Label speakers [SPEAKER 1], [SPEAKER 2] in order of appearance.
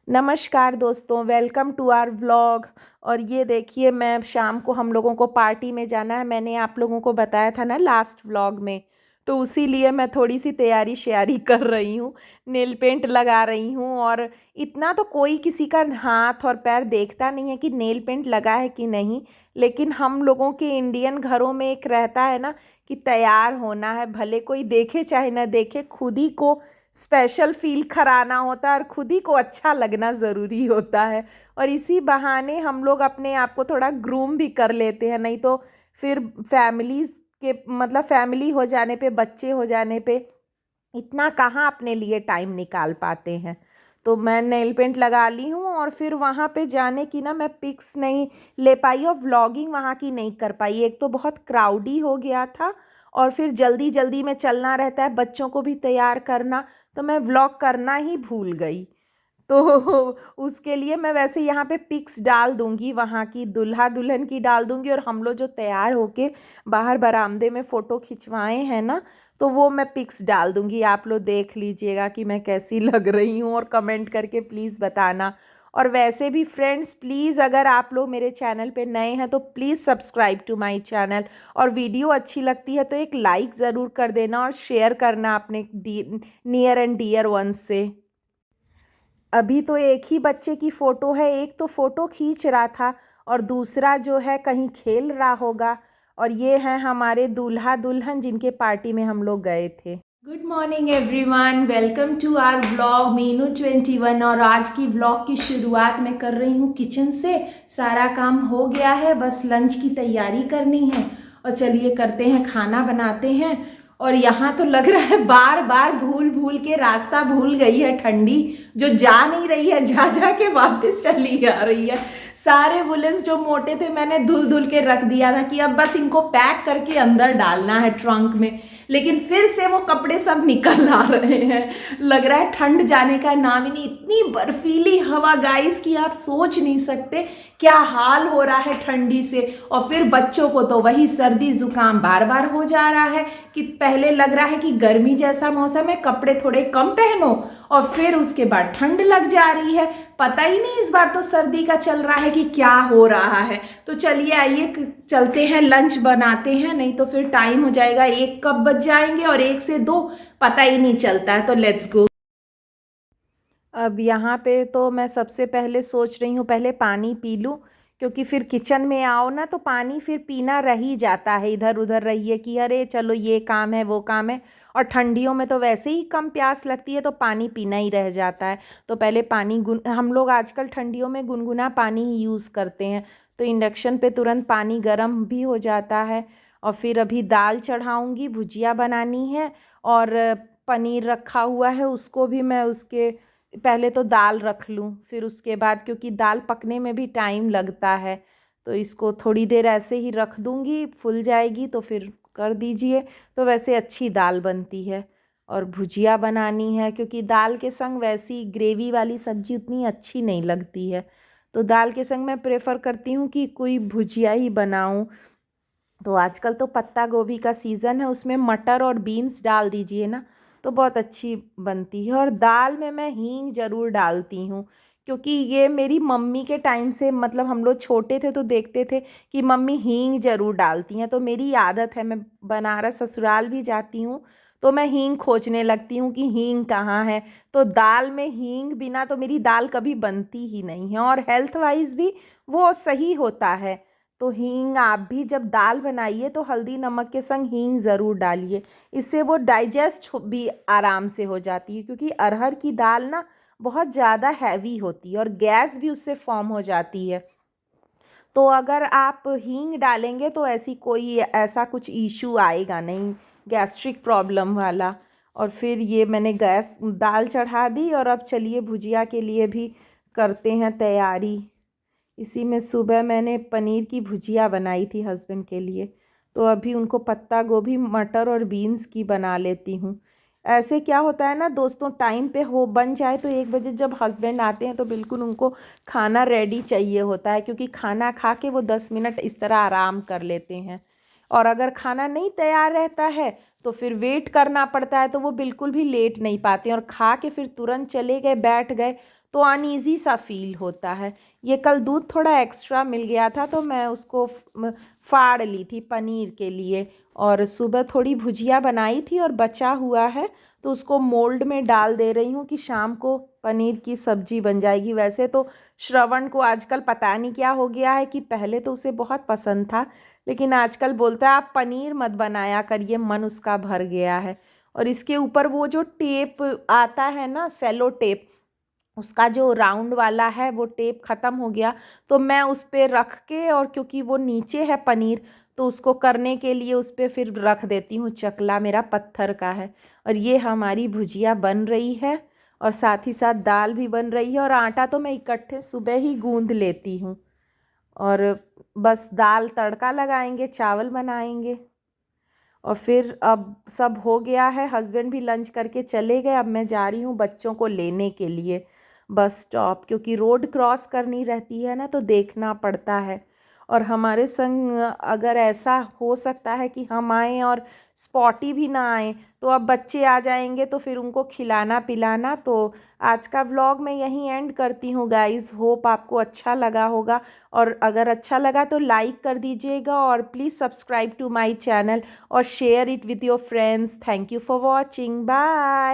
[SPEAKER 1] नमस्कार दोस्तों, welcome to our vlog. और ये देखिए, मैं शाम को हम लोगों को पार्टी में जाना है। मैंने आप लोगों को बताया था ना लास्ट व्लॉग में, तो उसी लिए मैं थोड़ी सी तैयारी श्यारी कर रही हूँ। नेल पेंट लगा रही हूँ। और इतना तो कोई किसी का हाथ और पैर देखता नहीं है कि नेल पेंट लगा है कि नहीं, लेकिन हम लोगों के इंडियन घरों में एक रहता है ना कि तैयार होना है, भले कोई देखे चाहे ना देखे, खुद ही को स्पेशल फील कराना होता है और खुद ही को अच्छा लगना ज़रूरी होता है। और इसी बहाने हम लोग अपने आप को थोड़ा ग्रूम भी कर लेते हैं, नहीं तो फिर फैमिलीज़ के मतलब फैमिली हो जाने पे, बच्चे हो जाने पे इतना कहाँ अपने लिए टाइम निकाल पाते हैं। तो मैं नेल पेंट लगा ली हूँ और फिर वहाँ पे जाने की ना मैं पिक्स नहीं ले पाई और व्लॉगिंग वहाँ की नहीं कर पाई। एक तो बहुत क्राउडी हो गया था और फिर जल्दी जल्दी में चलना रहता है, बच्चों को भी तैयार करना, तो मैं व्लॉग करना ही भूल गई। तो उसके लिए मैं वैसे यहाँ पे पिक्स डाल दूँगी, वहाँ की दूल्हा दुल्हन की डाल दूँगी, और हम लोग जो तैयार होके बाहर बरामदे में फ़ोटो खिंचवाए हैं ना, तो वो मैं पिक्स डाल दूँगी। आप लोग देख लीजिएगा कि मैं कैसी लग रही हूँ और कमेंट करके प्लीज़ बताना। और वैसे भी फ्रेंड्स, प्लीज़ अगर आप लोग मेरे चैनल पे नए हैं तो please subscribe to my channel, और वीडियो अच्छी लगती है तो एक लाइक ज़रूर कर देना और शेयर करना अपने नियर एंड डियर वंस से। अभी तो एक ही बच्चे की फ़ोटो है, एक तो फ़ोटो खींच रहा था और दूसरा जो है कहीं खेल रहा होगा। और ये हैं हमारे दूल्हा दुल्हन जिनके पार्टी में हम लोग गए थे। Good morning everyone, welcome to our vlog Meenu 21। और आज की व्लॉग की शुरुआत मैं कर रही हूँ किचन से। सारा काम हो गया है, बस लंच की तैयारी करनी है। और चलिए करते हैं, खाना बनाते हैं। और यहाँ तो लग रहा है बार बार भूल भूल के रास्ता भूल गई है ठंडी, जो जा नहीं रही है, जा जा के वापस चली आ रही है। सारे वुलेंस जो मोटे थे मैंने धुल धुल के रख दिया था कि अब बस इनको पैक करके अंदर डालना है ट्रंक में, लेकिन फिर से वो कपड़े सब निकल आ रहे हैं। लग रहा है ठंड जाने का नाम ही नहीं। इतनी बर्फीली हवा गाइस की आप सोच नहीं सकते क्या हाल हो रहा है ठंडी से। और फिर बच्चों को तो वही सर्दी जुकाम बार बार हो जा रहा है कि पहले लग रहा है कि गर्मी जैसा मौसम है, कपड़े थोड़े कम पहनो, और फिर उसके बाद ठंड लग जा रही है। पता ही नहीं इस बार तो सर्दी का चल रहा है कि क्या हो रहा है। तो चलिए आइए चलते हैं, लंच बनाते हैं, नहीं तो फिर टाइम हो जाएगा, 1 कब बज जाएंगे और 1 से 2 पता ही नहीं चलता है। तो लेट्स गो। अब यहाँ पे तो मैं सबसे पहले सोच रही हूँ पहले पानी पी लूँ, क्योंकि फिर किचन में आओ ना तो पानी फिर पीना रह ही जाता है। इधर उधर रहिए कि अरे चलो ये काम है वो काम है, और ठंडियों में तो वैसे ही कम प्यास लगती है तो पानी पीना ही रह जाता है। तो पहले पानी हम लोग आजकल ठंडियों में गुनगुना पानी ही यूज़ करते हैं, तो इंडक्शन पे तुरंत पानी गर्म भी हो जाता है। और फिर अभी दाल चढ़ाऊँगी, भुजिया बनानी है, और पनीर रखा हुआ है, उसको भी मैं उसके पहले तो दाल रख लूँ, फिर उसके बाद क्योंकि दाल पकने में भी टाइम लगता है, तो इसको थोड़ी देर ऐसे ही रख दूँगी, फूल जाएगी तो फिर कर दीजिए। तो वैसे अच्छी दाल बनती है। और भुजिया बनानी है क्योंकि दाल के संग वैसी ग्रेवी वाली सब्ज़ी उतनी अच्छी नहीं लगती है, तो दाल के संग मैं प्रेफर करती हूँ कि कोई भुजिया ही बनाऊँ। तो आजकल तो पत्ता गोभी का सीज़न है, उसमें मटर और बीन्स डाल दीजिए ना तो बहुत अच्छी बनती है। और दाल में मैं हींग ज़रूर डालती हूँ, क्योंकि ये मेरी मम्मी के टाइम से, मतलब हम लोग छोटे थे तो देखते थे कि मम्मी हींग ज़रूर डालती हैं, तो मेरी आदत है। मैं बनारस ससुराल भी जाती हूँ तो मैं हींग खोजने लगती हूँ कि हींग कहाँ है। तो दाल में हींग बिना तो मेरी दाल कभी बनती ही नहीं है, और हेल्थ वाइज भी वो सही होता है। तो हींग आप भी जब दाल बनाइए तो हल्दी नमक के संग हींग ज़रूर डालिए, इससे वो डाइजेस्ट भी आराम से हो जाती है, क्योंकि अरहर की दाल ना बहुत ज़्यादा हैवी होती है और गैस भी उससे फॉर्म हो जाती है। तो अगर आप हींग डालेंगे तो ऐसी कोई ऐसा कुछ इशू आएगा नहीं, गैस्ट्रिक प्रॉब्लम वाला। और फिर ये मैंने गैस दाल चढ़ा दी, और अब चलिए भुजिया के लिए भी करते हैं तैयारी। इसी में सुबह मैंने पनीर की भुजिया बनाई थी हस्बैंड के लिए, तो अभी उनको पत्ता गोभी मटर और बीन्स की बना लेती हूँ। ऐसे क्या होता है ना दोस्तों, टाइम पे हो बन जाए तो 1 बजे जब हस्बैंड आते हैं तो बिल्कुल उनको खाना रेडी चाहिए होता है, क्योंकि खाना खा के वो 10 मिनट इस तरह आराम कर लेते हैं। और अगर खाना नहीं तैयार रहता है तो फिर वेट करना पड़ता है, तो वो बिल्कुल भी लेट नहीं पाते हैं, और खा के फिर तुरंत चले गए बैठ गए तो अनईज़ी सा फील होता है। ये कल दूध थोड़ा एक्स्ट्रा मिल गया था तो मैं उसको फाड़ ली थी पनीर के लिए, और सुबह थोड़ी भुजिया बनाई थी और बचा हुआ है तो उसको मोल्ड में डाल दे रही हूँ कि शाम को पनीर की सब्ज़ी बन जाएगी। वैसे तो श्रवण को आजकल पता नहीं क्या हो गया है कि पहले तो उसे बहुत पसंद था, लेकिन आजकल बोलता है आप पनीर मत बनाया करिए, मन उसका भर गया है। और इसके ऊपर वो जो टेप आता है ना, सेलो टेप, उसका जो राउंड वाला है वो टेप ख़त्म हो गया, तो मैं उस पे रख के, और क्योंकि वो नीचे है पनीर तो उसको करने के लिए उस पे फिर रख देती हूँ। चकला मेरा पत्थर का है। और ये हमारी भुजिया बन रही है और साथ ही साथ दाल भी बन रही है, और आटा तो मैं इकट्ठे सुबह ही गूंद लेती हूँ। और बस दाल तड़का लगाएंगे, चावल बनाएंगे, और फिर अब सब हो गया है। हस्बैंड भी लंच करके चले गए। अब मैं जा रही हूँ बच्चों को लेने के लिए बस स्टॉप, क्योंकि रोड क्रॉस करनी रहती है ना तो देखना पड़ता है। और हमारे संग अगर ऐसा हो सकता है कि हम आएँ और स्पॉटी भी ना आए, तो अब बच्चे आ जाएंगे तो फिर उनको खिलाना पिलाना। तो आज का व्लॉग मैं यहीं एंड करती हूँ गाइज़। होप आपको अच्छा लगा होगा, और अगर अच्छा लगा तो लाइक कर दीजिएगा, और please subscribe to my channel और share it with your friends. Thank you for watching, bye.